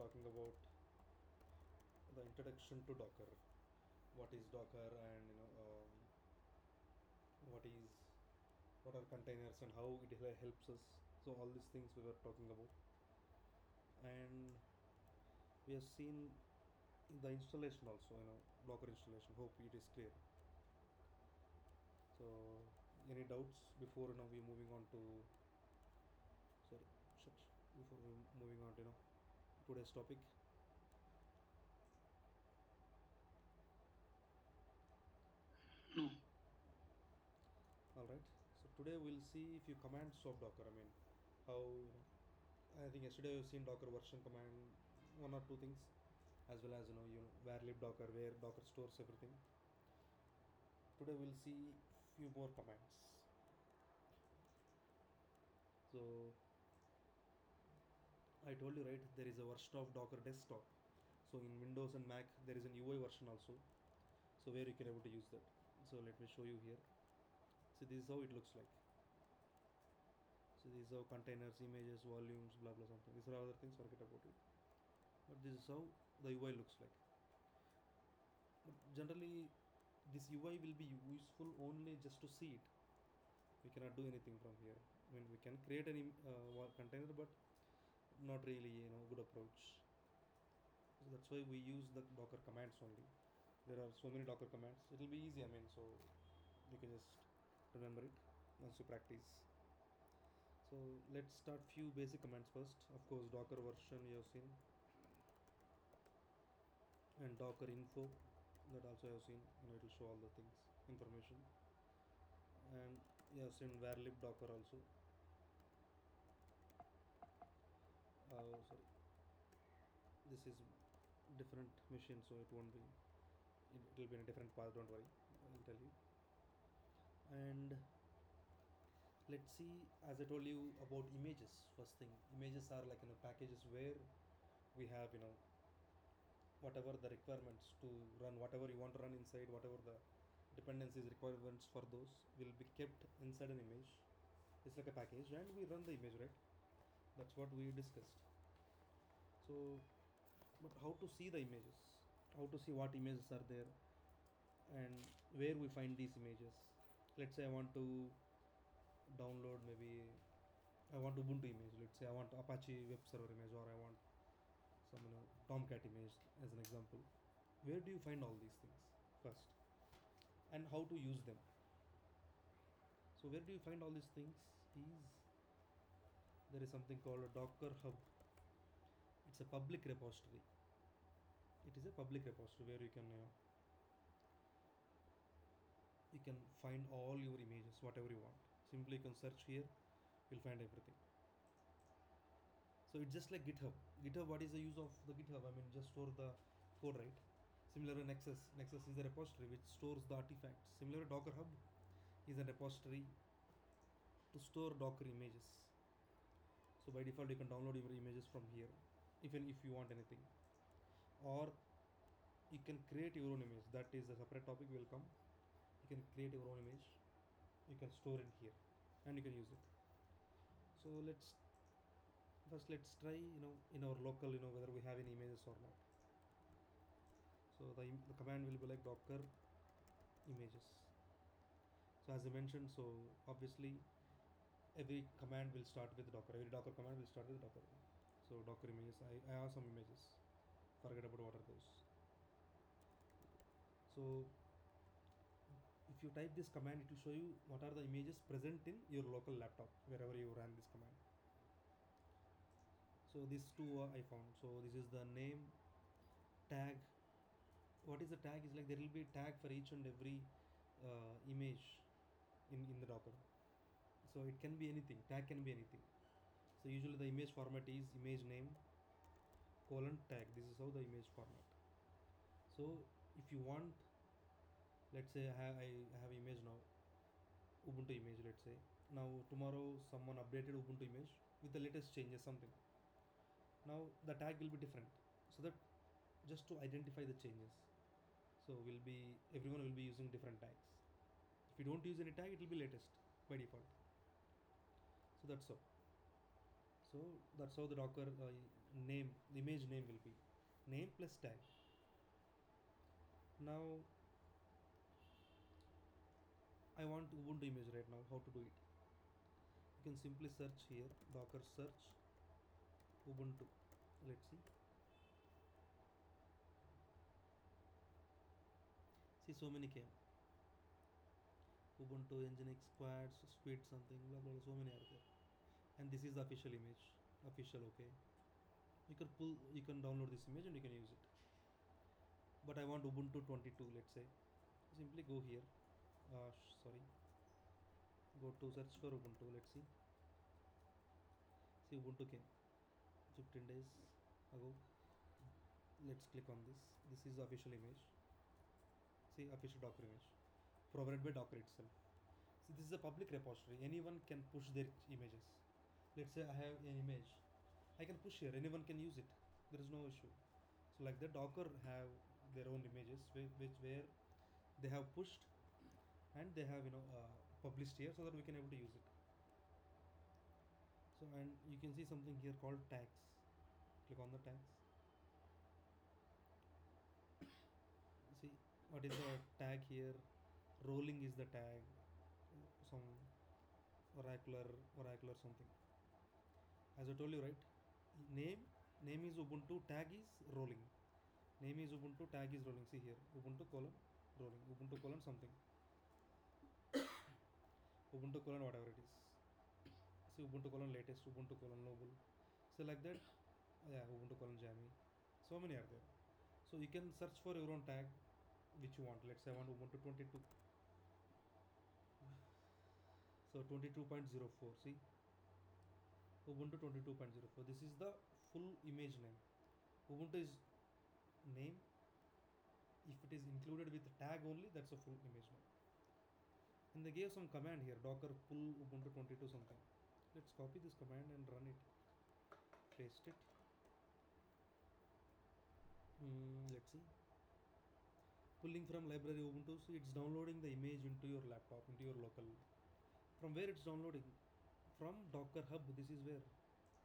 talking about the introduction to Docker. What is Docker, and what is what are containers and how it helps us. So all these things we were talking about, and we have seen the installation also. Docker installation. Hope it is clear. So any doubts before we moving on to sorry, shush, before we moving on to today's topic. No. All right. So today we'll see a few commands of Docker. How I think yesterday we've seen Docker version command, one or two things, as well as where lib Docker, where Docker stores everything. Today we'll see few more commands. So I told you right, there is a version of Docker desktop. So in Windows and Mac there is an UI version also. So where you can able to use that. So let me show you here. So this is how it looks like. So these are containers, images, volumes, blah blah something. These are other things. Forget about it. But this is how the UI looks like. But generally, this UI will be useful only just to see it. We cannot do anything from here. We can create any container, but not really good approach. So that's why we use the Docker commands only. There are so many Docker commands. It will be easy. So you can just remember it once you practice. So let's start few basic commands first. Of course, Docker version you have seen, and Docker info, that also I have seen. It will show all the things, information, and you have seen where lib Docker also. Sorry, this is different machine, so it won't be. It will be in a different path. Don't worry, I'll tell you. And let's see, as I told you about images. First thing, images are like packages where we have whatever the requirements to run, whatever you want to run inside, whatever the dependencies requirements for those will be kept inside an image. It's like a package, and we run the image, right? That's what we discussed. So, but how to see the images? How to see what images are there, and where we find these images? Let's say I want to download, maybe I want Ubuntu image. Let's say I want Apache web server image, or I want some Tomcat image as an example. Where do you find all these things first, and how to use them? So where do you find all these things? Is there is something called a Docker Hub. It's a public repository. It is a public repository where you can find all your images, whatever you want. Simply you can search here, you'll find everything. So it's just like GitHub. GitHub, what is the use of the GitHub? Just store the code, right? Similar, Nexus. Nexus is a repository which stores the artifacts. Similar, Docker Hub is a repository to store Docker images. So by default, you can download your images from here, even if you want anything, or you can create your own image. That is a separate topic. Will come. You can create your own image. You can store it here, and you can use it. So let's try in our local whether we have any images or not. So the command will be like Docker images. So as I mentioned, so obviously every command will start with Docker. Every Docker command will start with Docker. So Docker images. I have some images. Forget about what are those. So if you type this command, it will show you what are the images present in your local laptop wherever you ran this command. So these two I found. So this is the name tag. What is the tag? Is like there will be a tag for each and every image in the Docker. So it can be anything. Tag can be anything. So usually the image format is image name colon tag. This is how the image format. So if you want, let's say I have image now, Ubuntu image. Let's say now tomorrow someone updated Ubuntu image with the latest changes something. Now the tag will be different. So that just to identify the changes. So will be everyone will be using different tags. If you don't use any tag, it will be latest by default. So that's all. So that's how the Docker name, the image name will be name plus tag. Now I want Ubuntu image right now. How to do it? You can simply search here, Docker search Ubuntu. Let's see. See, so many came. Ubuntu, Nginx, Squads, Squid, something, blah blah. Blah, so many are there. And this is the official image. Official, okay. You can download this image and you can use it. But I want Ubuntu 22. Let's say. Simply go here. Sorry. Go to search for Ubuntu. Let's see. See, Ubuntu came 15 days ago. Let's click on this. This is the official image. See, official Docker image provided by Docker itself. See, this is a public repository. Anyone can push their images. Let's say I have an image, I can push here. Anyone can use it. There is no issue. So like that, Docker have their own images which where they have pushed and they have published here so that we can able to use it. So and you can see something here called tags. Click on the tags. See what is the tag here? Rolling is the tag. Some oracular something. As I told you, right? Name name is Ubuntu. Tag is rolling. Name is Ubuntu. Tag is rolling. See here, Ubuntu colon rolling. Ubuntu colon something. Ubuntu colon whatever it is. See Ubuntu colon latest. Ubuntu colon noble. So like that, yeah. Ubuntu colon jammy. So many are there. So you can search for your own tag which you want. Let's say I want Ubuntu 22. So 22.04. See Ubuntu 22.04. This is the full image name. Ubuntu is name. If it is included with tag only, that's a full image name. And they gave some command here, Docker pull Ubuntu 22 something. Let's copy this command and run it. Paste it. Let's see. Pulling from library Ubuntu, so it's downloading the image into your laptop, into your local. From where it's downloading? From Docker Hub. This is where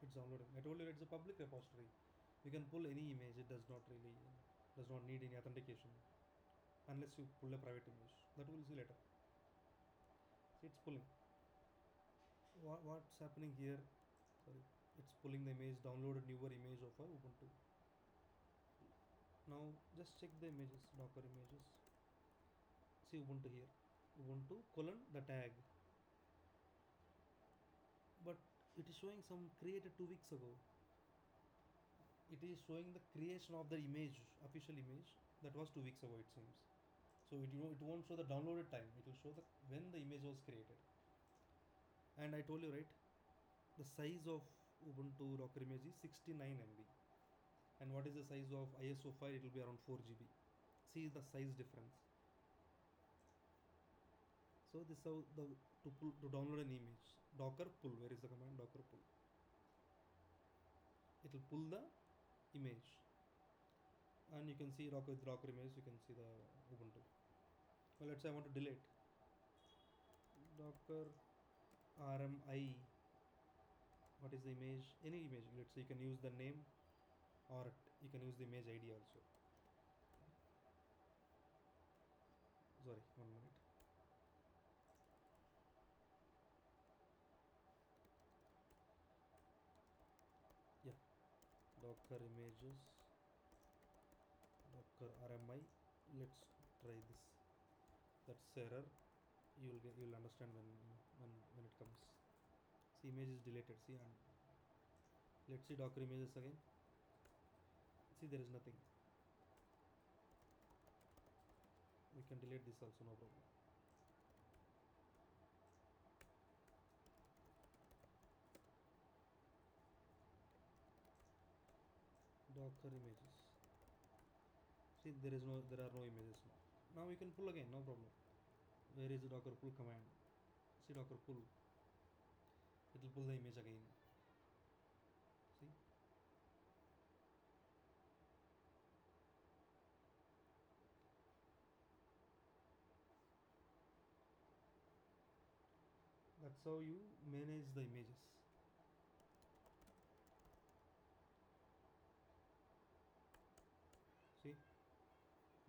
it's downloading. I told you it's a public repository. You can pull any image. It does not need any authentication unless you pull a private image. That we'll see later. See, it's pulling. What's happening here? Sorry, it's pulling the image. Downloaded newer image of our Ubuntu. Now just check the images, Docker images. See Ubuntu here. Ubuntu colon the tag. But it is showing some created 2 weeks ago. It is showing the creation of the image, official image, that was 2 weeks ago it seems. So it won't show the downloaded time. It will show the when the image was created. And I told you right, the size of Ubuntu Docker image is 69 MB. And what is the size of ISO file? It will be around 4 GB. See the size difference. So this is how to download an image. Docker pull. Where is the command? Docker pull. It will pull the image, and you can see Docker image. You can see the Ubuntu. Well, let's say I want to delete Docker RMI. What is the image? Any image. Let's say you can use the name, or you can use the image ID also. Sorry, 1 minute. Yeah, Docker images, Docker RMI. Let's try this. That's error. You'll understand when it comes. See, image is deleted. See, and let's see Docker images again. See, there is nothing. We can delete this also, no problem. Docker images. See, there are no images now. Now we can pull again, no problem. Where is the Docker pull command? See, Docker pull. It will pull the image again. See. That's how you manage the images.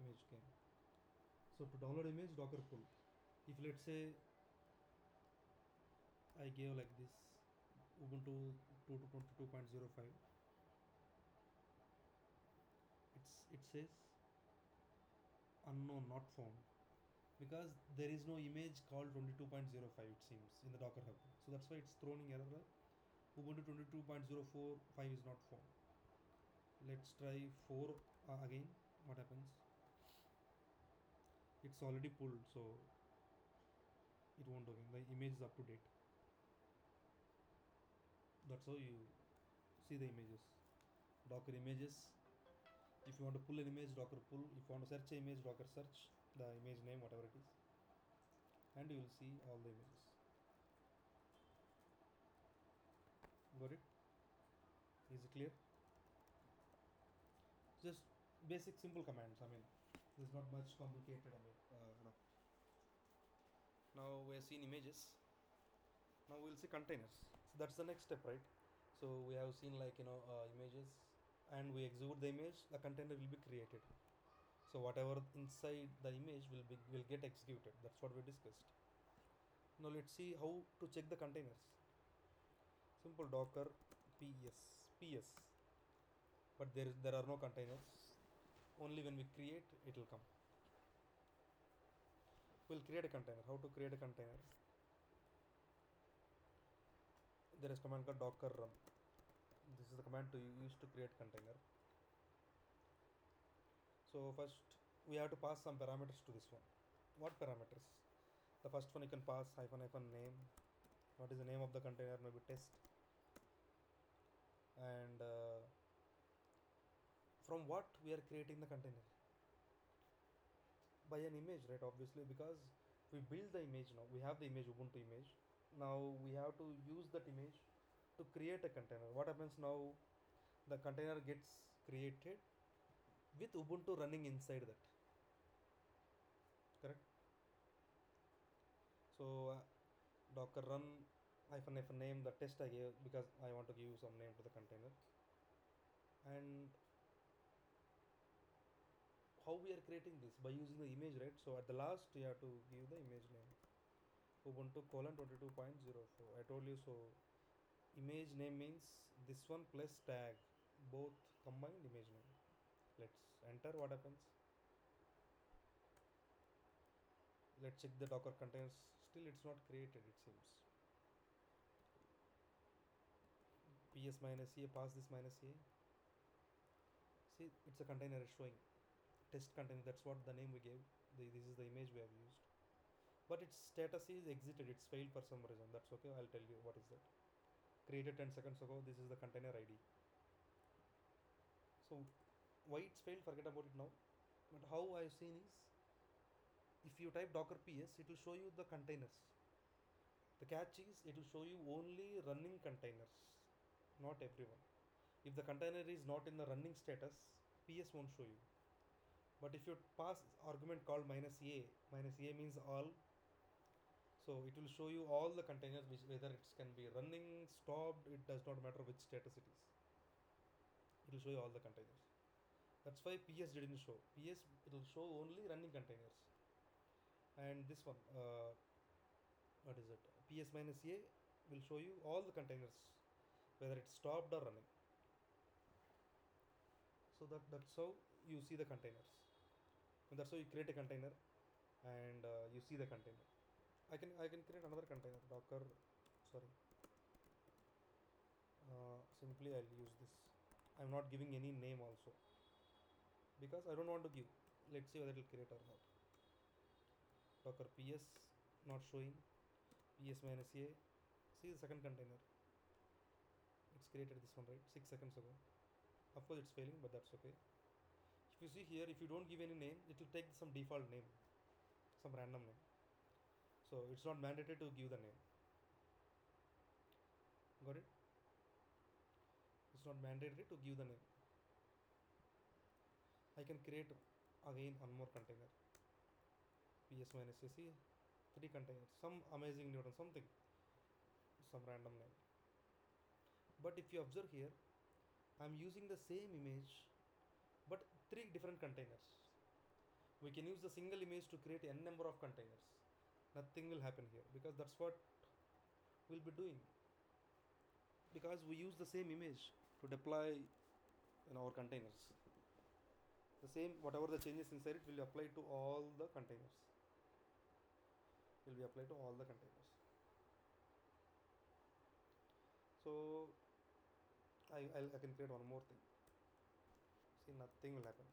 image came. So to download image, docker pull. If let's say I gave like this Ubuntu 22.05, it says unknown, not found, because there is no image called 22.05, it seems, in the Docker Hub. So that's why it's throwing error that Ubuntu 22.045 is not found. Let's try 4 again. What happens? It's already pulled, so it won't again. The image is up to date. That's how you see the images. Docker images. If you want to pull an image, Docker pull. If you want to search an image, Docker search the image name, whatever it is, and you will see all the images. Got it? Is it clear? Just basic simple commands. I mean, there's not much complicated. I mean, now we have seen images. Now we'll see containers. So that's the next step, right? So we have seen like images, and we execute the image. The container will be created. So whatever inside the image will get executed. That's what we discussed. Now let's see how to check the containers. Simple docker ps, but there are no containers. Only when we create it will come. We'll create a container. How to create a container? There is command called docker run. This is the command to use to create container. So first we have to pass some parameters to this one. What parameters? The first one you can pass hyphen name. What is the name of the container? Maybe test. And from what we are creating the container? By an image, right? Obviously, because we build the image now. We have the image, Ubuntu image. Now we have to use that image to create a container. What happens now? The container gets created with Ubuntu running inside that. Correct? So docker run hyphen name, the test I gave because I want to give some name to the container. And how we are creating this? By using the image, right? So at the last you have to give the image name. Ubuntu colon 22.04. I told you so. Image name means this one plus tag, both combined image name. Let's enter. What happens? Let's check the docker containers. Still it's not created, it seems. ps minus a, pass this minus a. See, it's a container showing test container. That's what the name we gave. This is the image we have used, but its status is exited. It's failed for some reason. That's okay. I'll tell you what is that. Created 10 seconds ago. This is the container ID. So why it's failed, forget about it now. But how I've seen is, if you type docker ps, it will show you the containers. The catch is it will show you only running containers, not everyone. If the container is not in the running status, ps won't show you. But if you pass argument called minus a means all, so it will show you all the containers, which whether it can be running, stopped, it does not matter which status it is. It will show you all the containers. That's why ps didn't show. Ps it will show only running containers. And this one, what is it? ps minus a will show you all the containers, whether it's stopped or running. So that's how you see the containers. And that's how you create a container, and you see the container. I can create another container, docker. Sorry. Simply I'll use this. I'm not giving any name also because I don't want to give. Let's see whether it will create or not. Docker ps not showing. ps minus a. See the second container. It's created this one, right? 6 seconds ago. Of course it's failing, but that's okay. If you see here, if you don't give any name, it will take some default name, some random name. So it's not mandatory to give the name. Got it? It's not mandatory to give the name. I can create again one more container. ps minus a. See, 3 containers. Some amazing Newton, something, some random name. But if you observe here, I'm using the same image, but 3 different containers. We can use the single image to create n number of containers. Nothing will happen here because that's what we'll be doing, because we use the same image to deploy in our containers. The same, whatever the changes inside it will apply to all the containers. Will be applied to all the containers. So I can create one more thing. See, nothing will happen.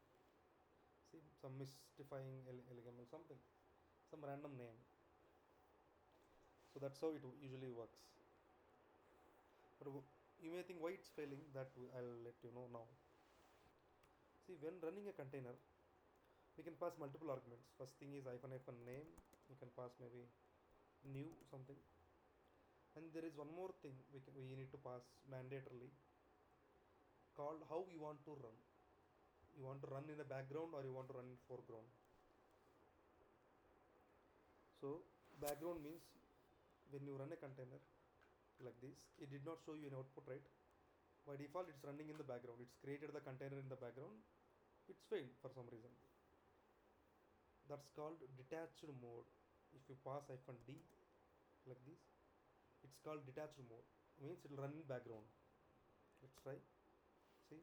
See, some mystifying LML, something, some random name. So that's how it usually works. But you may think why it's failing. That I'll let you know now. See, when running a container, we can pass multiple arguments. First thing is hyphen name. You can pass maybe new something, and there is one more thing we need to pass mandatorily, called how you want to run. You want to run in the background or you want to run in foreground. So background means when you run a container like this, it did not show you an output, right? By default it's running in the background. It's created the container in the background. It's failed for some reason. That's called detached mode. If you pass hyphen D like this, it's called detached mode. Means it will run in background. Let's try. See,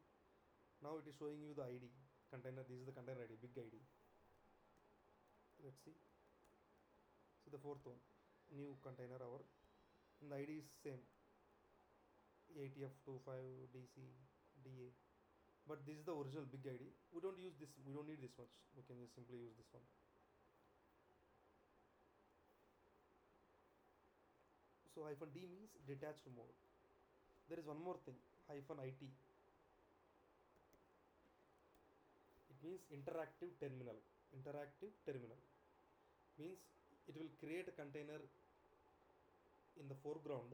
now it is showing you the ID container. This is the container ID, big ID. Let's see. See the fourth one, new container our, and the ID is same, ATF25DC DA. But this is the original big ID. We don't use this. We don't need this much. We can just simply use this one. So hyphen D means detached mode. There is one more thing, hyphen IT. It means interactive terminal. Interactive terminal means it will create a container in the foreground.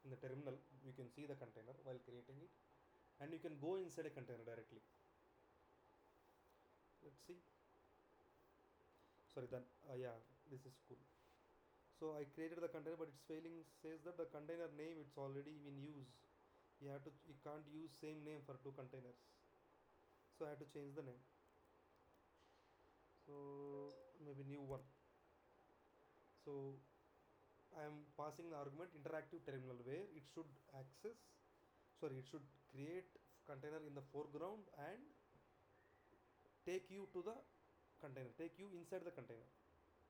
In the terminal you can see the container while creating it, and you can go inside a container directly. Let's see. Sorry, then yeah, this is cool. So I created the container, but it's failing. Says that the container name it's already in use. You can't use same name for two containers. So I had to change the name. So maybe new one. So I am passing the argument interactive terminal, where it should access. Sorry, it should create container in the foreground and take you to the container, take you inside the container.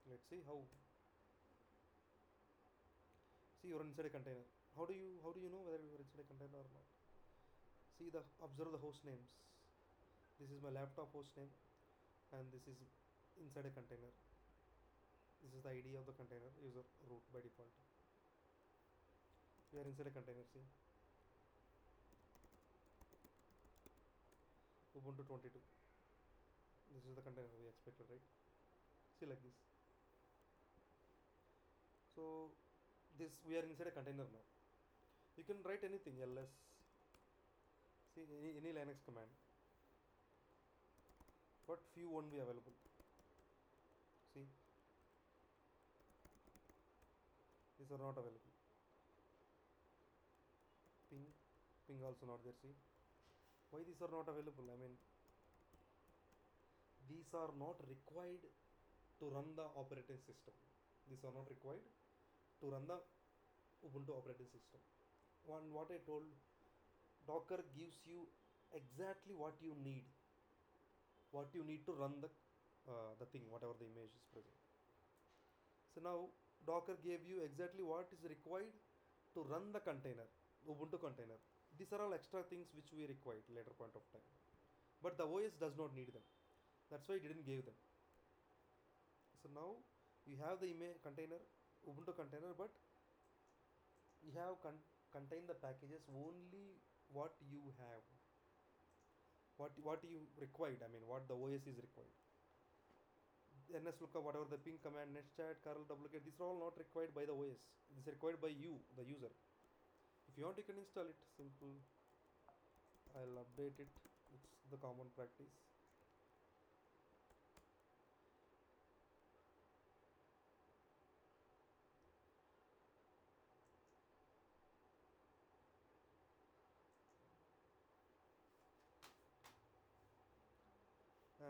Let's see how. See, you're inside a container. How do you know whether you're inside a container or not? See, the observe the host names. This is my laptop host name, and this is inside a container. This is the ID of the container, user root by default. We are inside a container. See, Ubuntu 22. This is the container we expected, right? See, like this. So this, we are inside a container now. You can write anything, ls. See, any Linux command, but few won't be available. See, these are not available. Ping also not there. See, why these are not available? I mean, these are not required to run the operating system. These are not required to run the Ubuntu operating system. What I told, Docker gives you exactly what you need to run the thing, whatever the image is present. So now Docker gave you exactly what is required to run the container, Ubuntu container. These are all extra things which we required later point of time, but the OS does not need them. That's why it didn't give them. So now you have the image container, Ubuntu container, but you have contain the packages only what you have, what you required. I mean, what the OS is required. NSLOOKUP, whatever the ping command, netchat, curl, wget, these are all not required by the OS. This is required by you, the user. If you want, you can install it. Simple. I'll update it. It's the common practice.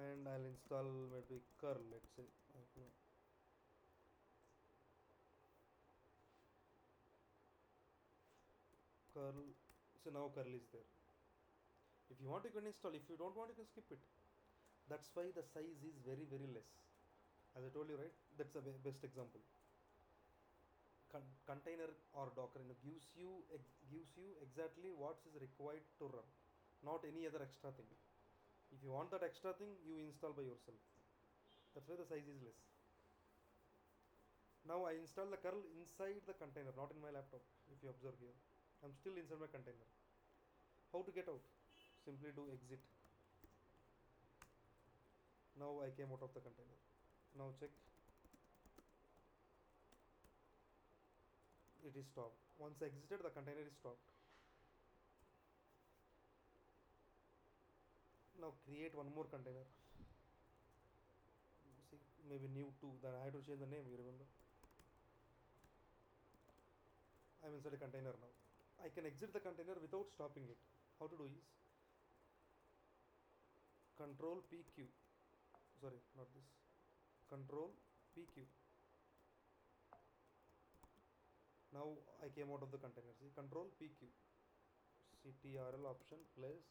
and I'll install maybe curl, let's say. Okay. Curl. So now curl is there. If you want, you can install. If you don't want, you can skip it. That's why the size is very very less. As I told you, right? That's the best example. Container or Docker, gives you exactly what is required to run, not any other extra thing. If you want that extra thing, you install by yourself. That's why the size is less. Now I install the curl inside the container, not in my laptop. If you observe here, I'm still inside my container. How to get out? Simply do exit. Now I came out of the container. Now check. It is stopped. Once I exited, the container is stopped. Now create one more container. See, maybe new 2. Then I have to change the name, you remember? I'm inside a container now. I can exit the container without stopping it. How to do is Control PQ. Sorry, not this. Control PQ. Now I came out of the container. See, Control PQ. CTRL option plus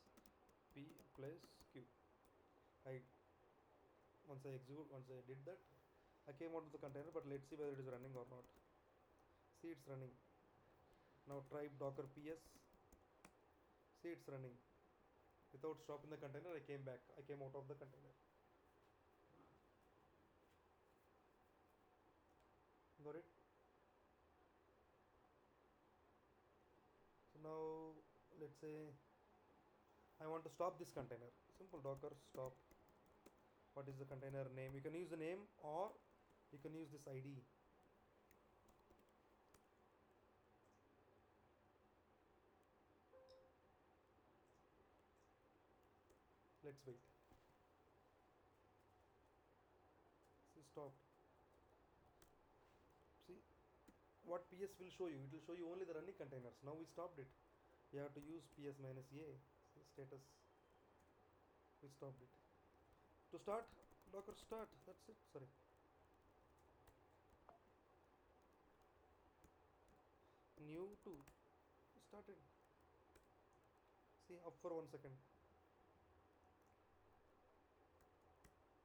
P plus Q. I once I did that, I came out of the container. But let's see whether it is running or not. See, it's running. Now try Docker PS. See, it's running. Without stopping the container, I came back. I came out of the container. Got it? So now let's say I want to stop this container. Simple Docker stop. What is the container name? You can use the name or you can use this ID. Let's wait. See, stop. See what PS will show you. It will show you only the running containers. Now we stopped it. You have to use PS minus A. See, status. We stopped it. To start, Docker start. That's it. Sorry. New 2. Started. See, up for 1 second.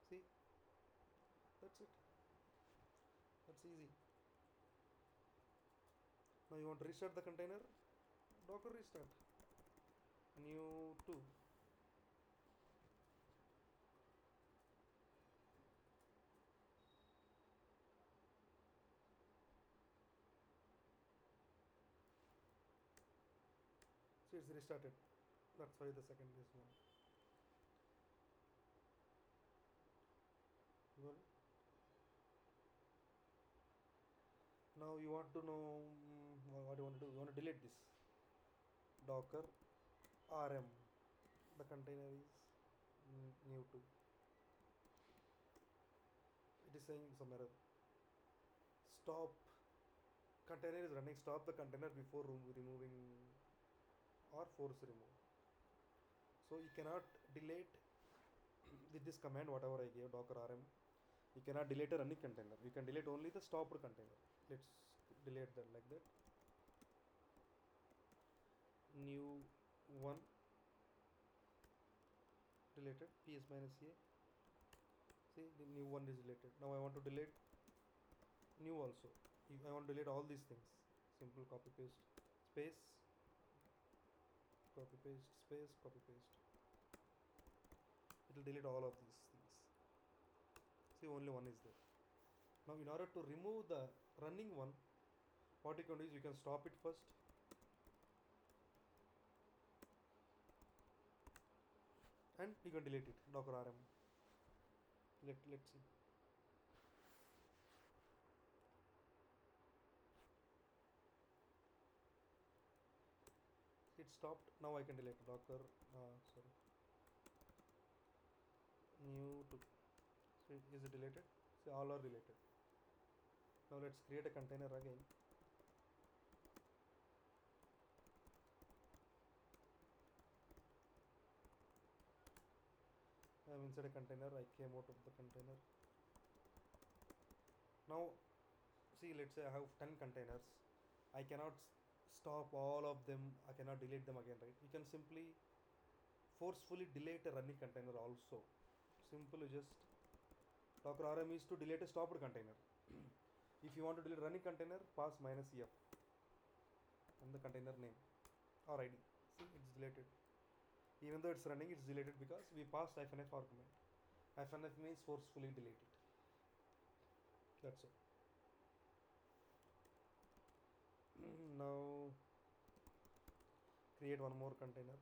See, that's it. That's easy. Now you want to restart the container. Docker restart. New 2. So it's restarted. That's why the second is one. Got it? Now you want to know what you want to do. You want to delete this. Docker rm. The container is new 2. It is saying some error. Stop. Container is running. Stop the container before removing or force remove. So you cannot delete with this command whatever I gave docker rm. You cannot delete a running container. You can delete only the stopped container. Let's delete that like that. New 1 deleted. PS minus A. See, the new 1 is deleted. Now I want to delete new also. I want to delete all these things. Simple copy paste space. Copy paste space. Copy paste. It will delete all of these things. See, only one is there. Now in order to remove the running one, what you can do is you can stop it first. And you can delete it. Docker rm. Let's see. It stopped. Now I can delete docker. Sorry. New 2. So is it deleted? See, all are deleted. Now let's create a container again. I'm inside a container. I came out of the container. Now, see, let's say I have 10 containers. I cannot stop all of them. I cannot delete them again, right? You can simply forcefully delete a running container also. Simply just docker rm is to delete a stopped container. If you want to delete running container, pass -f and the container name or id. See, it's deleted. Even though it's running, it's deleted because we passed -f argument. -f means forcefully delete it. That's all. Now create one more container.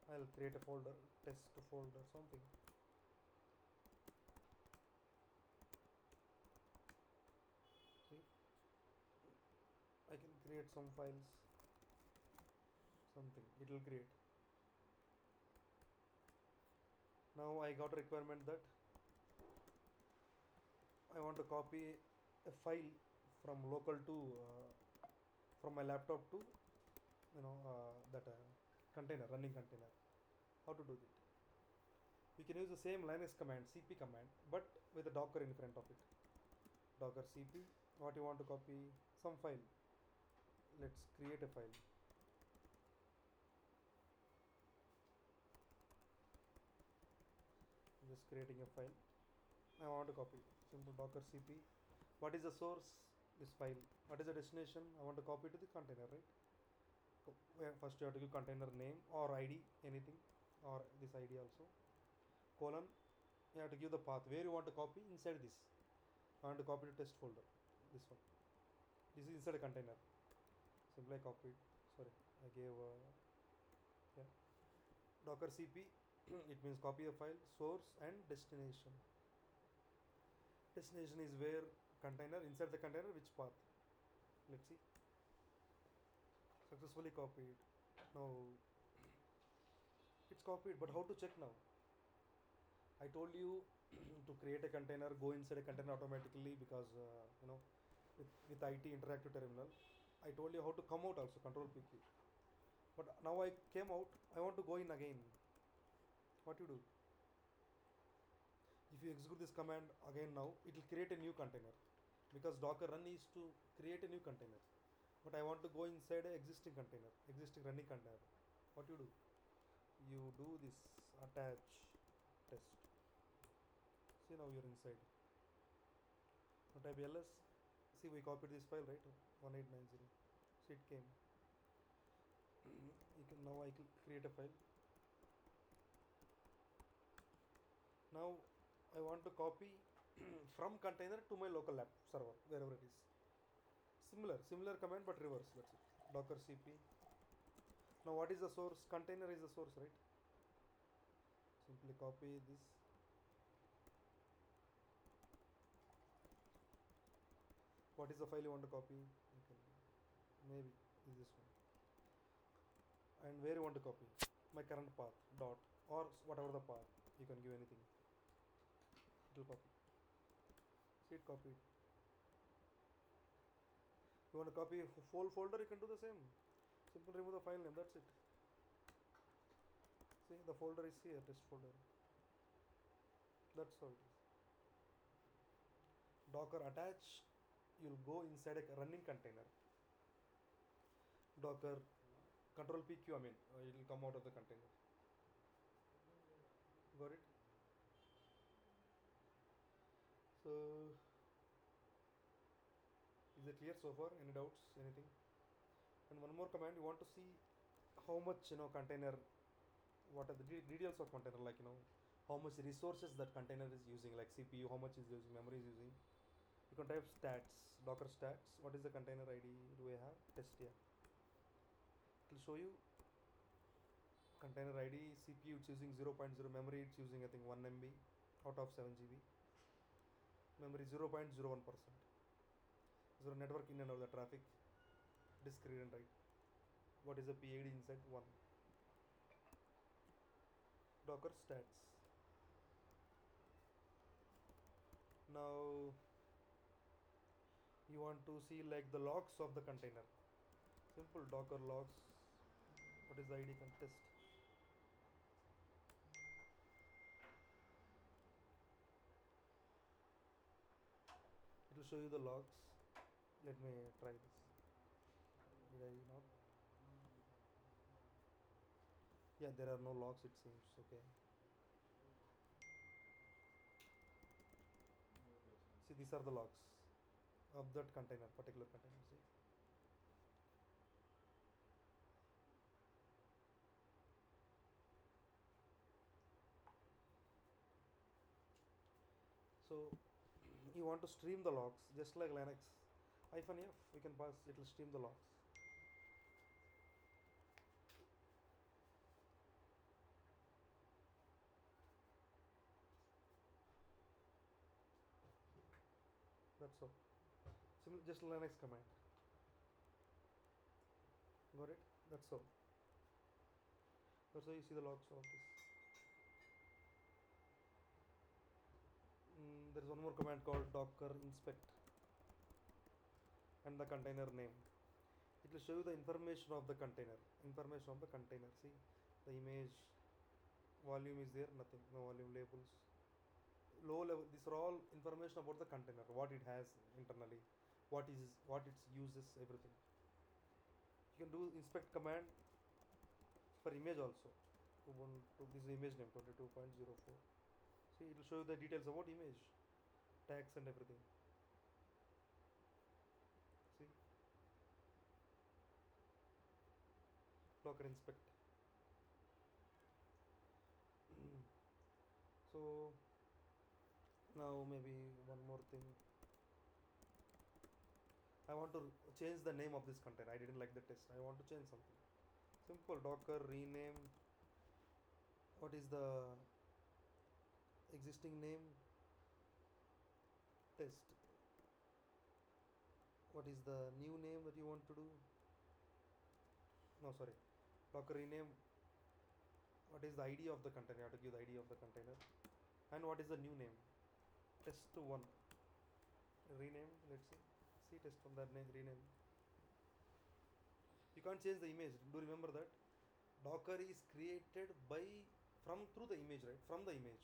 I'll create a folder, test folder, something. See, I can create some files, something. It will create. Now I got a requirement that I want to copy a file from local to from my laptop to that container, running container. How to do that? We can use the same Linux command, cp command, but with a docker in front of it. Docker cp. What you want to copy? Some file. Let's create a file. Just creating a file. I want to copy. Simple docker cp. What is the source? This file. What is the destination? I want to copy to the container, right? First you have to give container name or id, anything, or this id also. Colon. You have to give the path where you want to copy inside this. I want to copy to test folder. This one. This is inside a container. Simply I copied. Sorry, I gave yeah. Docker cp. It means copy a file, source and destination. Destination is where container, inside the container which path. Let's see. Successfully copied. Now it's copied, but how to check now? I told you to create a container, go inside a container automatically because with IT interactive terminal. I told you how to come out also, control PQ. But now I came out, I want to go in again. What you do? If you execute this command again now, it will create a new container because docker run is to create a new container. But I want to go inside an existing container, existing running container. What you do? You do this attach test. See, now you're inside. Now type ls. See, we copied this file, right? 1890. See, it came. Now I can create a file. Now I want to copy from container to my local lab server, wherever it is. Similar command but reverse. That's it. Docker cp. Now what is the source? Container is the source, right? Simply copy this. What is the file you want to copy? Maybe is this one. And where you want to copy? My current path dot or whatever the path. You can give anything. It will copy. See, it copied. You want to copy a whole folder? You can do the same. Simply remove the file name. That's it. See, the folder is here, test folder. That's how it is. Docker attach. You'll go inside a running container. Docker control PQ. It will come out of the container. Got it? So, is it clear so far? Any doubts? Anything? And one more command. You want to see how much container. What are the details of container? Like how much resources that container is using, like CPU, how much is using, memory is using. You can type stats, docker stats. What is the container ID do I have? Test here. It will show you container ID, CPU it's using 0.0, memory it's using I think 1 MB out of 7 GB. Memory 0.01%. So network in and out of the traffic. Disk read and write. What is the PID inside? 1. Docker stats. Now you want to see like the logs of the container. Simple docker logs. What is the ID? Can test. show you the logs. Let me try this. Did I not? Yeah, there are no logs, it seems. Okay. See, these are the logs of that container, particular container. See. So you want to stream the logs just like Linux. Hyphen F, we can pass, it will stream the logs. That's all. Just Linux command. Got it? That's all. That's how you see the logs of this. There is one more command called docker inspect and the container name. It will show you the information of the container. Information of the container. See, the image, volume is there, nothing, no volume labels. Low level, these are all information about the container, what it has internally, what its uses, everything. You can do inspect command for image also. This is image name 22.04. See, it will show you the details about image, tags and everything. See, docker inspect. So now maybe one more thing. I want to change the name of this container. I didn't like the test. I want to change something. Simple docker rename. What is the existing name? Test. What is the new name that you want to do? No, sorry. Docker rename. What is the ID of the container? You have to give the ID of the container. And what is the new name? Test1. Rename. Let's see. See test from that name. Rename. You can't change the image. Do remember that? Docker is created through the image, right? From the image.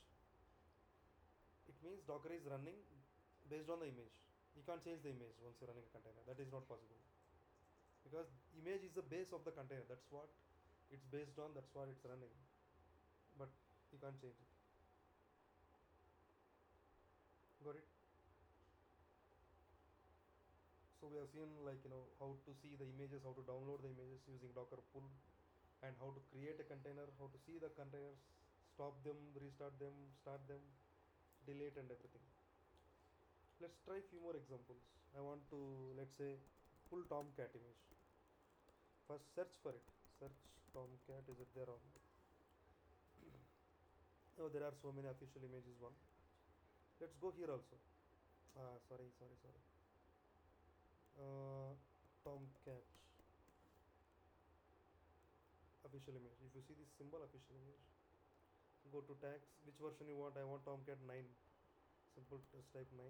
It means Docker is running based on the image. You can't change the image once you're running a container. That is not possible. Because image is the base of the container. That's what it's based on. That's what it's running. But you can't change it. Got it? So we have seen how to see the images, how to download the images using Docker pull, and how to create a container, how to see the containers, stop them, restart them, start them, delete and everything. Let's try few more examples. I want to, let's say, pull Tomcat image. First search for it. Search Tomcat, is it there on? Oh, there are so many official images one. Let's go here also. Sorry. Tomcat official image. If you see this symbol, official image, go to tags. Which version you want? I want Tomcat 9. Simple test type 9.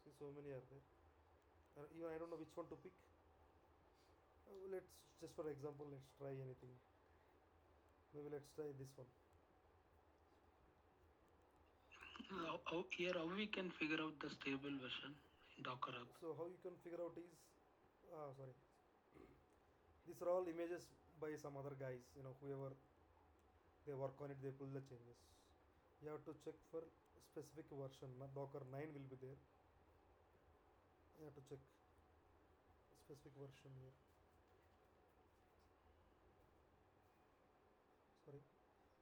See, so many are there. Even I don't know which one to pick. Let's just for example, let's try anything. Maybe let's try this one. How we can figure out the stable version in Docker Hub? So how you can figure out is, sorry, these are all images by some other guys. Whoever they work on it, they pull the changes. You have to check for specific version. Docker 9 will be there. You have to check specific version here. Sorry,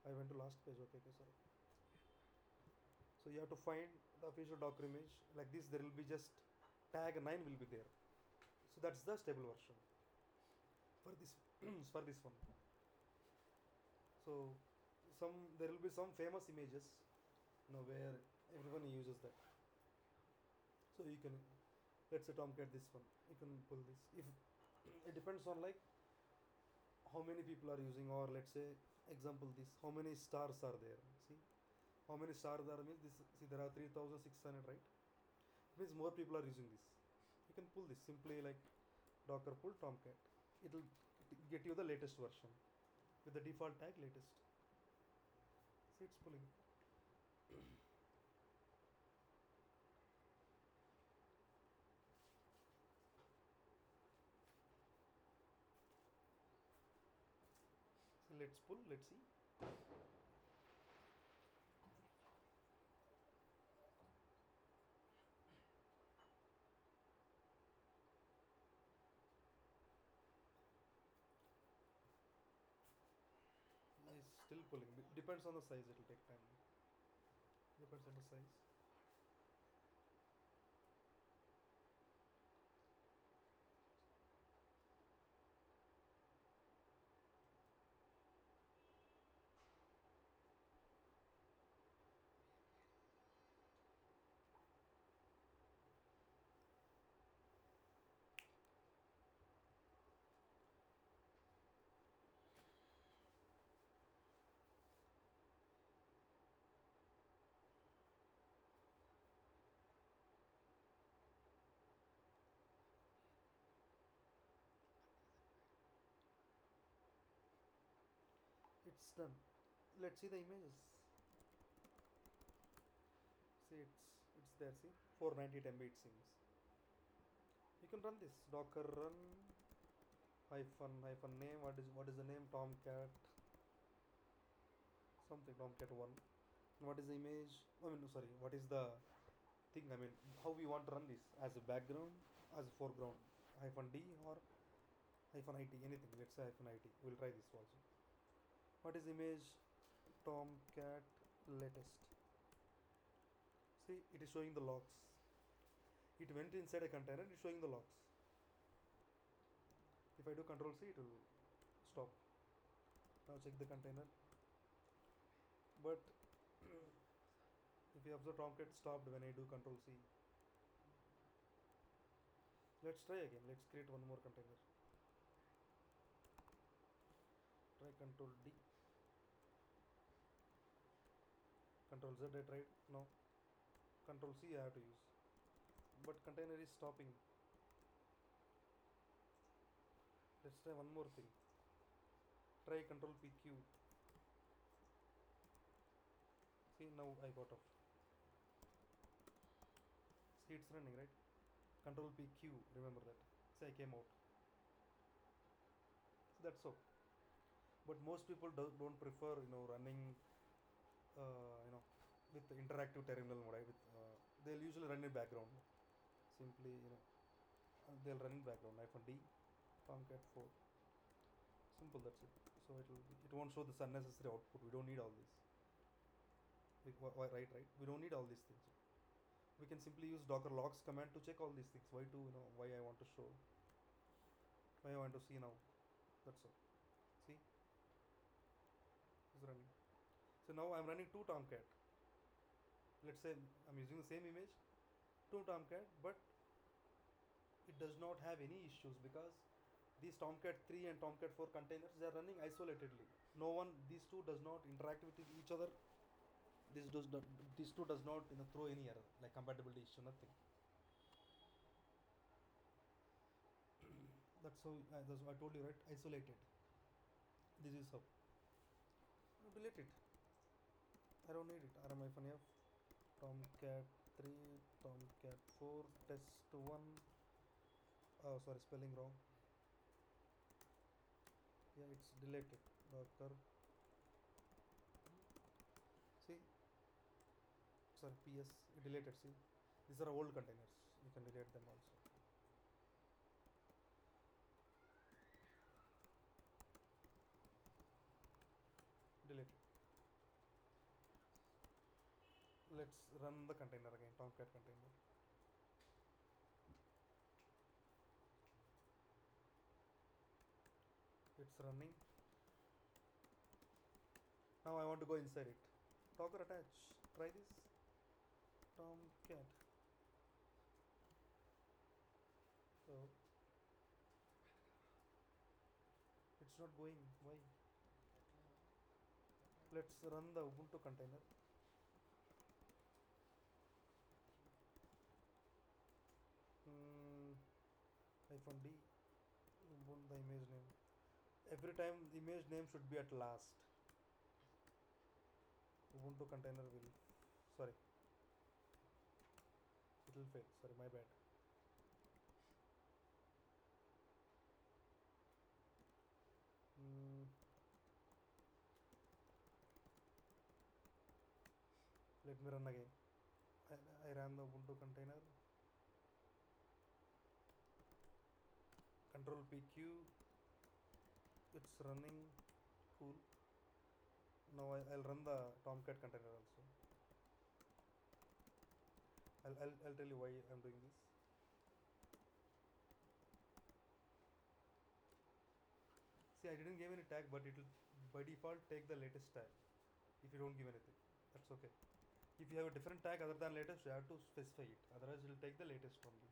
I went to last page. Okay, sorry. So you have to find the official Docker image like this. There will be just tag 9 will be there. So that's the stable version for this for this one. So there will be some famous images, where everyone uses that. So you can, let's say Tomcat this one. You can pull this. If it depends on how many people are using, or let's say example this, how many stars are there. See, how many stars there means this. See, there are 3,600, right? It means more people are using this. You can pull this simply like Docker pull Tomcat. It will get you the latest version with the default tag latest. See, it's pulling. Let's pull, let's see. Nice, still pulling. Depends on the size, it will take time. Depends on the size. It's done. Let's see the images. See, it's there. See, 498 MB it seems. You can run this Docker run hyphen name. What is the name? Tomcat something. Tomcat one. What is the image? I mean, sorry. What is the thing? I mean, how we want to run this as a background, as a foreground. Hyphen D or hyphen IT. Anything. Let's say hyphen IT. We'll try this also. What is image? Tomcat latest. See, it is showing the logs. It went inside a container. It's showing the logs. If I do Control C, it will stop. Now check the container. But if you observe, Tomcat stopped when I do Control C. Let's try again. Let's create one more container. Try Control D. Control Z I tried. No. Control C I have to use. But container is stopping. Let's try one more thing. Try Control PQ. See, now I got off. See, it's running, right? Control PQ. Remember that. See, I came out. So that's all. But most people don't prefer, running, with the interactive terminal mode. With they'll usually run in background. Simply, they'll run in background. Hyphen D, Tomcat 4. Simple. That's it. So it won't show this unnecessary output. We don't need all this. Right. We don't need all these things. We can simply use Docker logs command to check all these things. Why I want to show. Why I want to see now. That's all. See, it's running. So now I'm running two Tomcat. Let's say I'm using the same image, two Tomcat, but it does not have any issues because these Tomcat 3 and Tomcat 4 containers, they are running isolatedly. No one, these two does not interact with each other. This does not, these two does not throw any error like compatibility issue, nothing. That's how I told you, right? Isolated. This is how. Delete it. I don't need it. RMIF Tomcat 3, Tomcat 4, test 1. Oh, sorry, spelling wrong. Yeah, it's deleted. Docker. See? Sorry, PS. Deleted. See? These are old containers. You can delete them also. Delete it. Let's run the container again. Tomcat container. It's running. Now I want to go inside it. Docker attach. Try this. Tomcat. So it's not going. Why? Let's run the Ubuntu container. Hyphen D. Ubuntu the image name. Every time the image name should be at last. Ubuntu container will. Sorry. It will fail. Sorry, my bad. Let me run again. I ran the Ubuntu container. Control PQ. It's running. Cool. Now I'll run the Tomcat container also. I'll tell you why I'm doing this. See, I didn't give any tag, but it will by default take the latest tag if you don't give anything. That's okay. If you have a different tag other than latest, you have to specify it. Otherwise, it will take the latest only.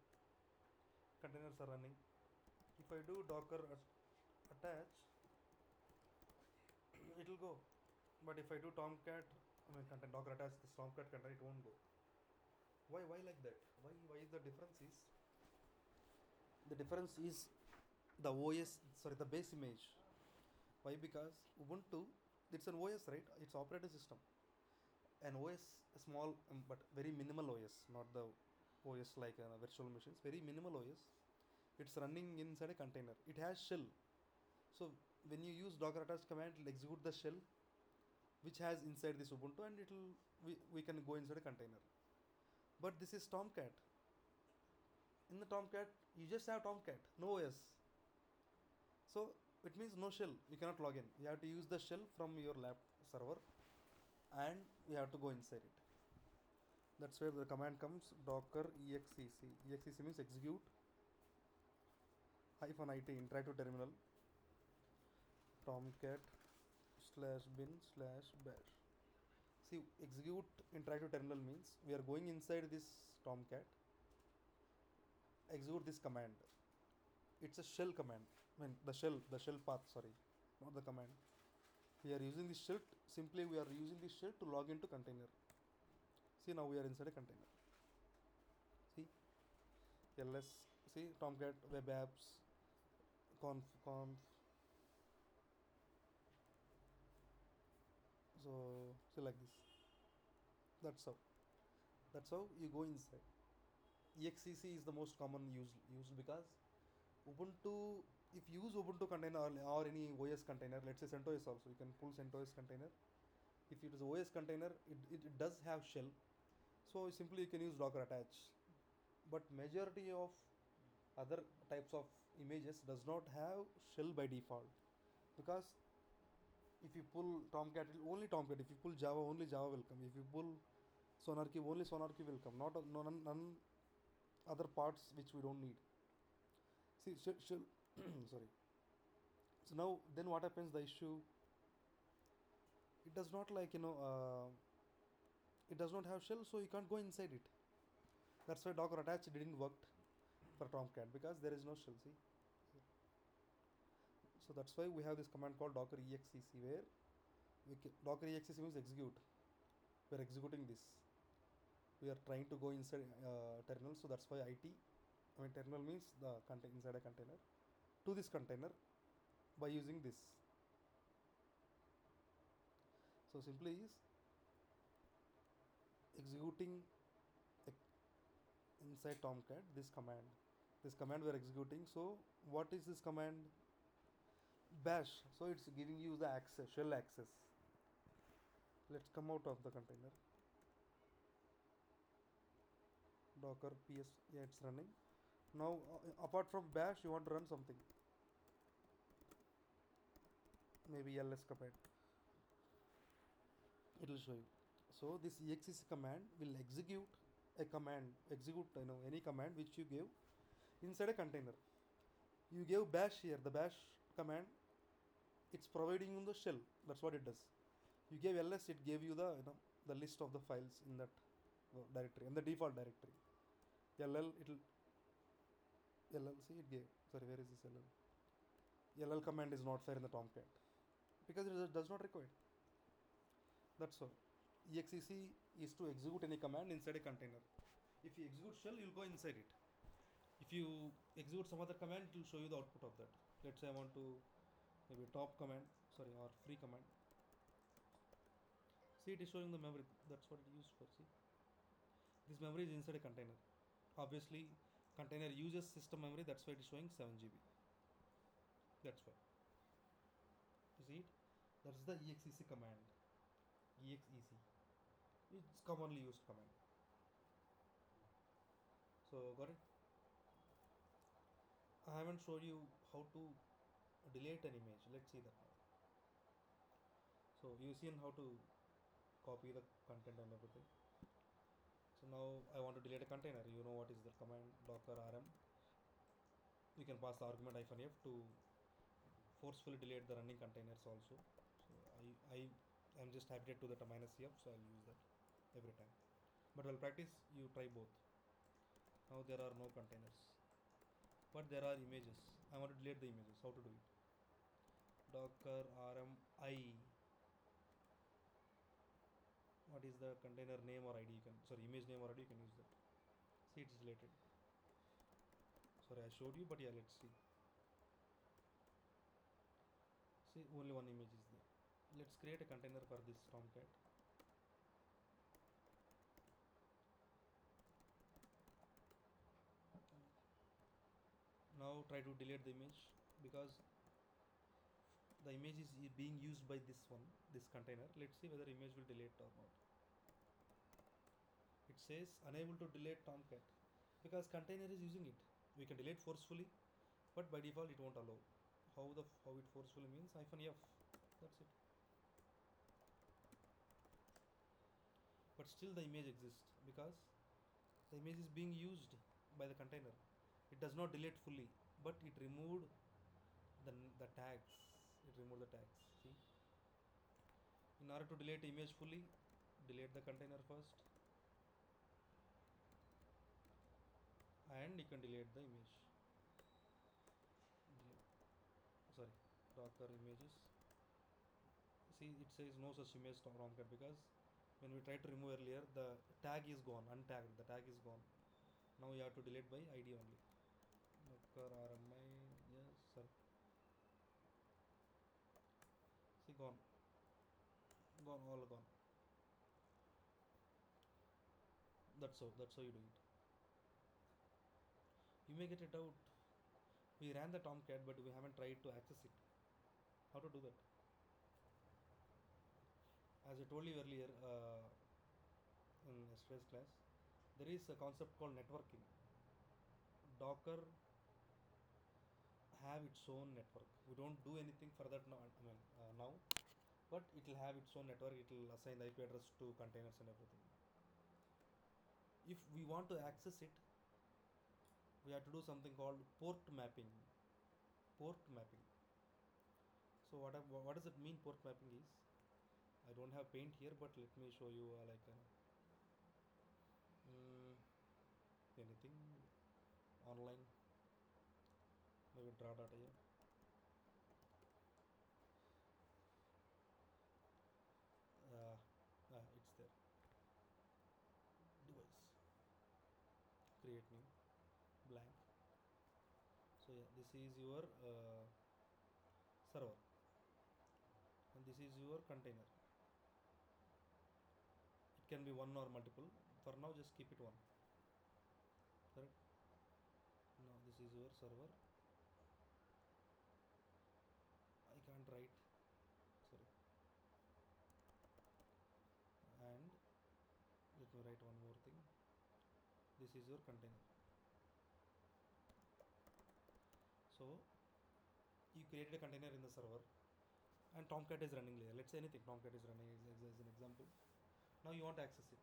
Containers are running. If I do docker attach, it will go. But if I do Tomcat, I mean content docker attach this Tomcat container, it won't go. Why like that? Why the difference is? The difference is the OS, sorry, the base image. Why? Because Ubuntu, it's an OS, right? It's operating system. An OS, a small but very minimal OS, not the OS like virtual machines. Very minimal OS. It's running inside a container. It has shell. So when you use docker attach command, it will execute the shell which has inside this Ubuntu, and we can go inside a container. But this is Tomcat. In the Tomcat, you just have Tomcat, no OS. So it means no shell. You cannot log in. You have to use the shell from your lab server, and you have to go inside it. That's where the command comes: docker exec. Exec means execute -it interactive terminal tomcat /bin/bash. See, execute interactive terminal means we are going inside this Tomcat. Execute this command. It's a shell command. I mean the shell path. Sorry, not the command. We are using this shell. Simply, we are using this shell to log into container. See, now we are inside a container. See, ls. See, Tomcat web apps conf. So see, like this. That's how you go inside. Exec is the most common used because Ubuntu. If you use Ubuntu container or any OS container, let's say CentOS also, you can pull CentOS container. If it is OS container, it does have shell, so simply you can use docker attach. But majority of other types of images does not have shell by default, because if you pull Tomcat, only Tomcat. If you pull Java, only Java will come. If you pull SonarQube, only SonarQube will come. Not none other parts which we don't need. See, shell sorry. So now, then what happens? The issue. It does not it does not have shell, so you can't go inside it. That's why docker attach didn't work for Tomcat, because there is no shell. See. So that's why we have this command called docker exec, where docker exec means execute. We are executing this. We are trying to go inside terminal, so that's why terminal means the inside a container, to this container by using this. So simply is executing inside Tomcat this command. This command we are executing. So what is this command? Bash. So it's giving you the access, shell access. Let's come out of the container. Docker ps, yeah, it's running. Now apart from bash, you want to run something, maybe ls command. It will show you. So this exec command will execute a command, any command which you gave inside a container. You gave bash here, the bash command, it's providing you the shell. That's what it does. You gave ls, it gave you the list of the files in that directory, in the default directory. ll, see, it gave. Sorry, where is this ll? Ll command is not fair in the Tomcat because it does not require. That's all. Exec is to execute any command inside a container. If you execute shell, you'll go inside it. If you execute some other command, it will show you the output of that. Let's say I want to maybe top command, or free command. See, it is showing the memory. That's what it used for. See, this memory is inside a container. Obviously, container uses system memory. That's why it is showing 7 GB. That's why. You see it? That's the exec command. Exec. It's commonly used command. So got it. I haven't showed you how to delete an image. Let's see that now. So you seen how to copy the content and everything. So now I want to delete a container. You know what is the command docker rm. You can pass the argument -f to forcefully delete the running containers also. So I am just habituated to that -f, so I'll use that every time. But while practice, you try both. Now there are no containers, but there are images. I want to delete the images. How to do it? Docker rm I. What is the container name or id? You can, sorry, image name or id. You can use that. See, it's deleted. Sorry, I showed you, but yeah, let's see. See, only one image is there. Let's create a container for this Tomcat. Now try to delete the image, because the image is being used by this container. Let's see whether image will delete or not. It says unable to delete Tomcat because container is using it. We can delete forcefully, but by default it won't allow. How it forcefully means -f. That's it. But still the image exists because the image is being used by the container. It does not delete fully, but it removed the tags. It removed the tags. See, in order to delete image fully, delete the container first, and you can delete the image. Sorry, Docker images. See, it says no such image Tomcat because when we tried to remove earlier, the tag is gone, untagged. The tag is gone. Now you have to delete by ID only. Docker RMI, yes, sir. See, gone, all gone. That's how you do it. You may get a doubt. We ran the Tomcat, but we haven't tried to access it. How to do that? As I told you earlier in yesterday's class, there is a concept called networking. Docker have its own network. We don't do anything for that now. Now, but it will have its own network. It will assign the IP address to containers and everything. If we want to access it, we have to do something called port mapping. Port mapping. So what does it mean? Port mapping is, I don't have paint here, but let me show you anything online. Maybe draw data here. It's there. Device. Create new. Blank. So yeah, this is your server, and this is your container. It can be one or multiple. For now, just keep it one. Correct. Now this is your server. I can't write. Sorry. And let me write one more thing. This is your container. So you created a container in the server, and Tomcat is running there. Let's say anything. Tomcat is running as an example. Now you want to access it.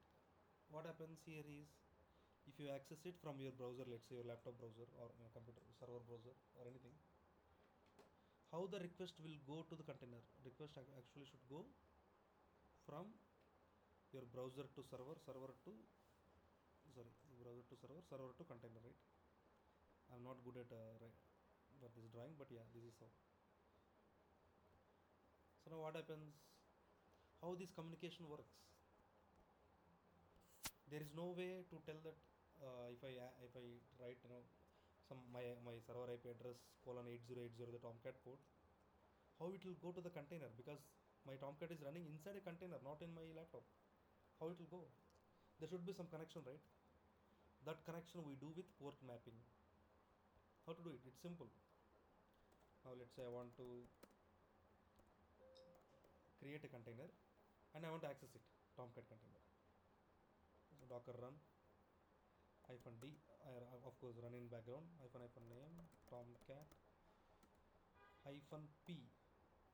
What happens here is, if you access it from your browser, let's say your laptop browser or computer server browser or anything, how the request will go to the container? Request actually should go from your browser to server, browser to server to container, right? I'm not good at for this drawing, but yeah, this is how. So now what happens? How this communication works? There is no way to tell that if I write some my server IP address :8080 the Tomcat port, how it will go to the container, because my Tomcat is running inside a container, not in my laptop. How it will go? There should be some connection, right? That connection we do with port mapping. How to do it? It's simple. Now let's say I want to create a container and I want to access it, Tomcat container. docker run hyphen d, of course run in background, hyphen name tomcat hyphen p.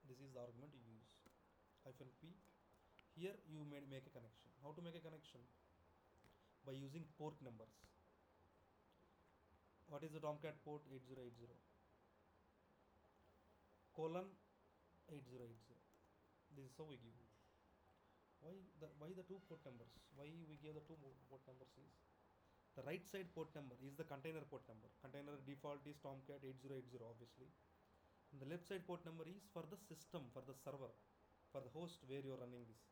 This is the argument you use, hyphen p. Here you may make a connection. How to make a connection? By using port numbers. What is the tomcat port? 8080 colon 8080. This is how we give. Why the two port numbers? Why we give the two port numbers is the right side port number is the container port number. Container default is tomcat 8080 obviously. And the left side port number is for the system, for the server, for the host where you are running this.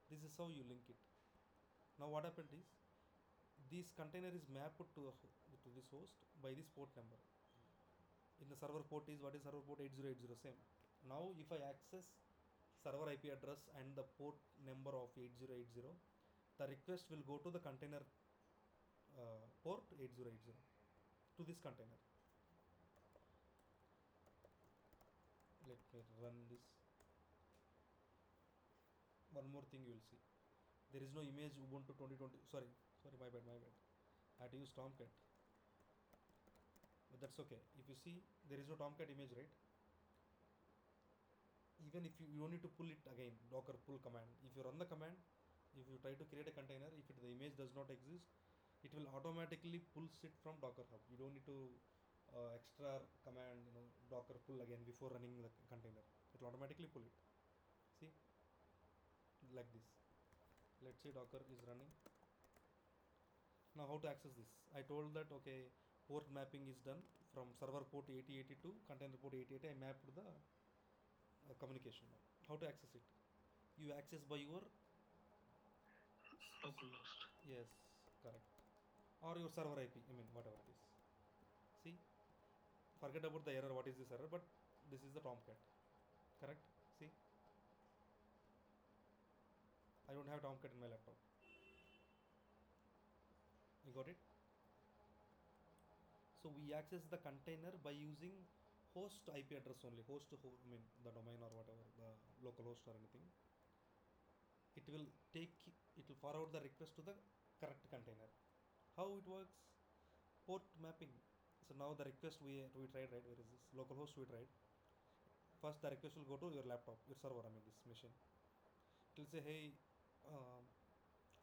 This is how you link it. Now what happened is this container is mapped to this host by this port number. In the server port is, what is server port? 8080 same. Now if I access server IP address and the port number of 8080, the request will go to the container port 8080 to this container. Let me run this. One more thing you will see. There is no image Ubuntu 2020. Sorry, my bad. I had to use Tomcat. But that's okay. If you see, there is no Tomcat image, right? Even if you don't need to pull it again, docker pull command. If you run the command, if you try to create a container, if the image does not exist, it will automatically pulls it from Docker Hub. You don't need to extra command, docker pull again before running the container. It will automatically pull it. See, like this. Let's say docker is running. Now how to access this? I told that okay, port mapping is done from server port 8080 to container port 8080. I mapped the communication. How to access it? You access by your localhost. Yes, correct. Or your server IP. I mean whatever it is. See, forget about the error. What is this error? But this is the Tomcat. Correct. See, I don't have Tomcat in my laptop. You got it? So we access the container by using host IP address only. I mean the domain or whatever, the localhost or anything. It will forward the request to the correct container. How it works? Port mapping. So now the request we tried, right? Where is this? Localhost we tried. First the request will go to your laptop, your server, I mean this machine. It will say, hey,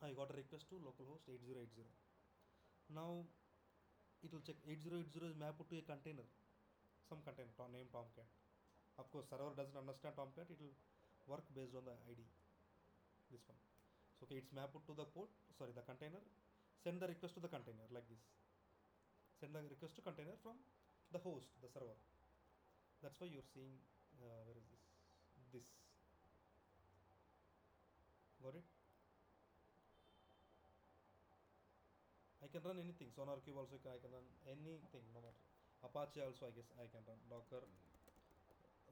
I got a request to localhost 8080. Now it will check 8080 is mapped to a container, some container named Tomcat. Of course, server doesn't understand Tomcat. It will work based on the ID. This one. So okay, it's mapped to the port. Sorry, the container. Send the request to the container like this. Send the request to container from the host, the server. That's why you're seeing. Where is this? This. Got it? I can run anything. SonarQube also I can run anything, no matter. Apache also I guess I can run. Docker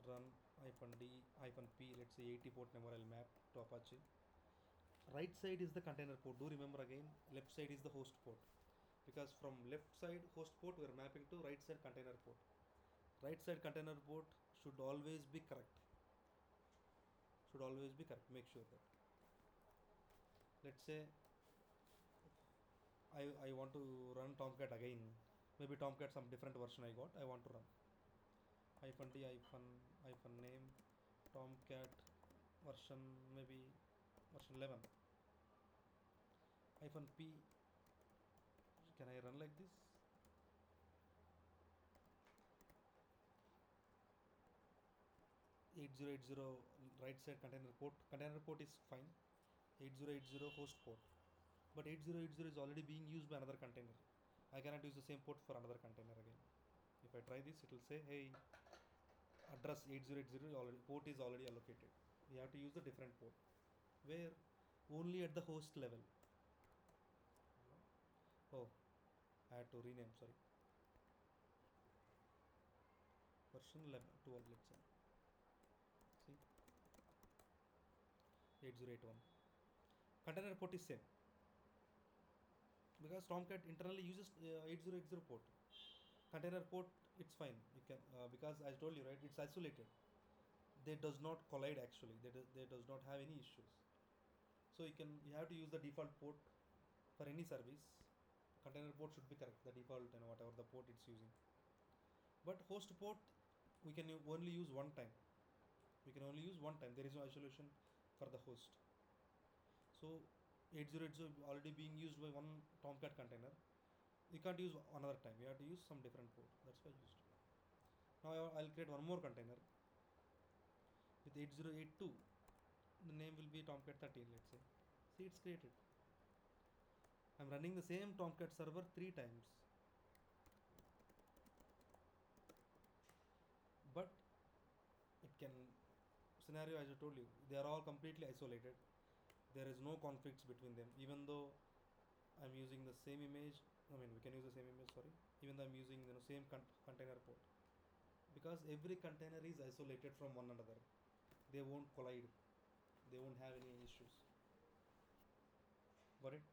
run -d -p. Let's say 80 port number I'll map to Apache. Right side is the container port. Do remember again. Left side is the host port. Because from left side host port we are mapping to right side container port. Right side container port should always be correct. Make sure that. Let's say I want to run Tomcat again. Maybe Tomcat some different version I got. I want to run. -d -name Tomcat version maybe version 11. -p. Can I run like this? -8080 right side container port. Container port is fine. 8080 host port. But 8080 is already being used by another container. I cannot use the same port for another container again. If I try this, it will say, hey, address 8080 port is already allocated. We have to use the different port. Where? Only at the host level. Oh, I had to rename, sorry. Version 11, 12, let's say. See? 8081. Container port is same. Because Tomcat internally uses 8080 port. Container port, it's fine. You can because I told you, right, it's isolated. They does not collide actually. They does not have any issues. So you have to use the default port for any service, container port should be correct, the default, whatever the port it's using. But host port, we can only use one time. We can only use one time. There is no isolation for the host. So 8080 already being used by one Tomcat container. You can't use another time. You have to use some different port. That's why I used. Now I'll create one more container with 8082. The name will be Tomcat 13, let's say. See, it's created. I'm running the same Tomcat server 3 times. But it can, scenario as I told you, they are all completely isolated. There is no conflicts between them. Even though I'm using the same image, we can use the same image, sorry. Even though I'm using same container port. Because every container is isolated from one another. They won't collide. They won't have any issues. Got it?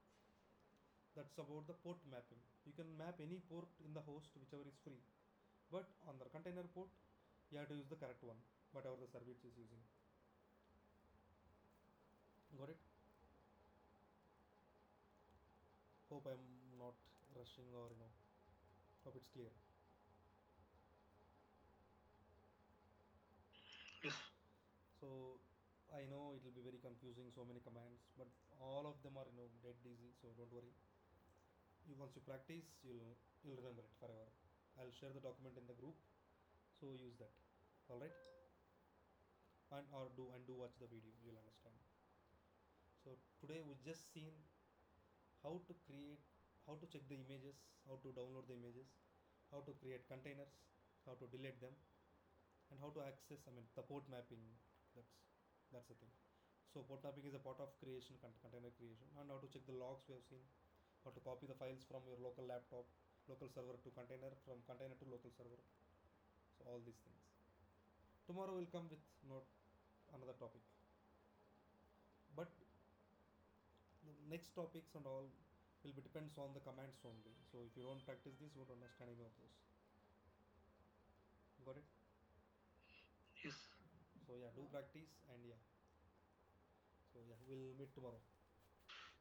That's about the port mapping. You can map any port in the host, whichever is free. But on the container port, you have to use the correct one, whatever the service is using. Got it? Hope I'm not rushing or hope it's clear. Yes. So I know it will be very confusing, so many commands, but all of them are dead easy, so don't worry. Once you practice, you'll remember it forever. I'll share the document in the group, so use that. All right? And do watch the video, you'll understand. So today we just seen how to create, how to check the images, how to download the images, how to create containers, how to delete them, and how to access the port mapping. That's the thing. So port mapping is a part of creation, container creation, and how to check the logs we have seen, how to copy the files from your local laptop, local server to container, from container to local server. So all these things. Tomorrow will come with another topic. But the next topics and all will be depends on the commands only. So if you don't practice this, you won't understand any of those. Got it? Yes. So yeah, do practice and yeah. So yeah, we'll meet tomorrow.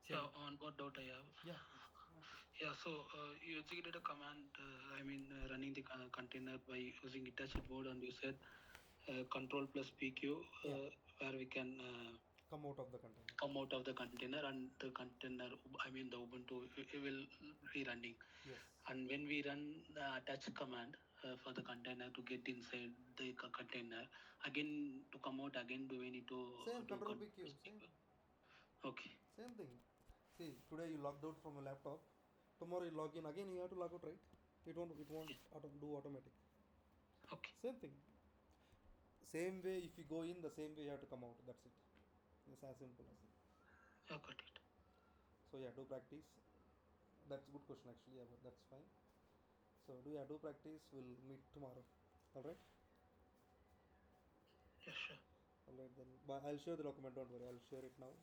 Yeah, on what doubt I have. Yeah. Yeah, so you executed a command, running the container by using Hitachi board, and you said control plus PQ, Yeah. where we can Come out of the container. come out of the container, and the container, the Ubuntu will be running. Yes. And when we run the attach command for the container to get inside the container, again to come out, again do we need to Same do control PQ. Same. Okay. Same thing. See, today you logged out from a laptop. Tomorrow you log in again. You have to log out, right? It won't do automatic. Okay. Same thing. Same way, if you go in, the same way you have to come out. That's it. It's as simple as it. I got it. So yeah, do practice. That's a good question actually. Yeah, but that's fine. So do practice. We'll meet tomorrow. All right. Yeah, sure. All right then. But I'll share the document. Don't worry. I'll share it now.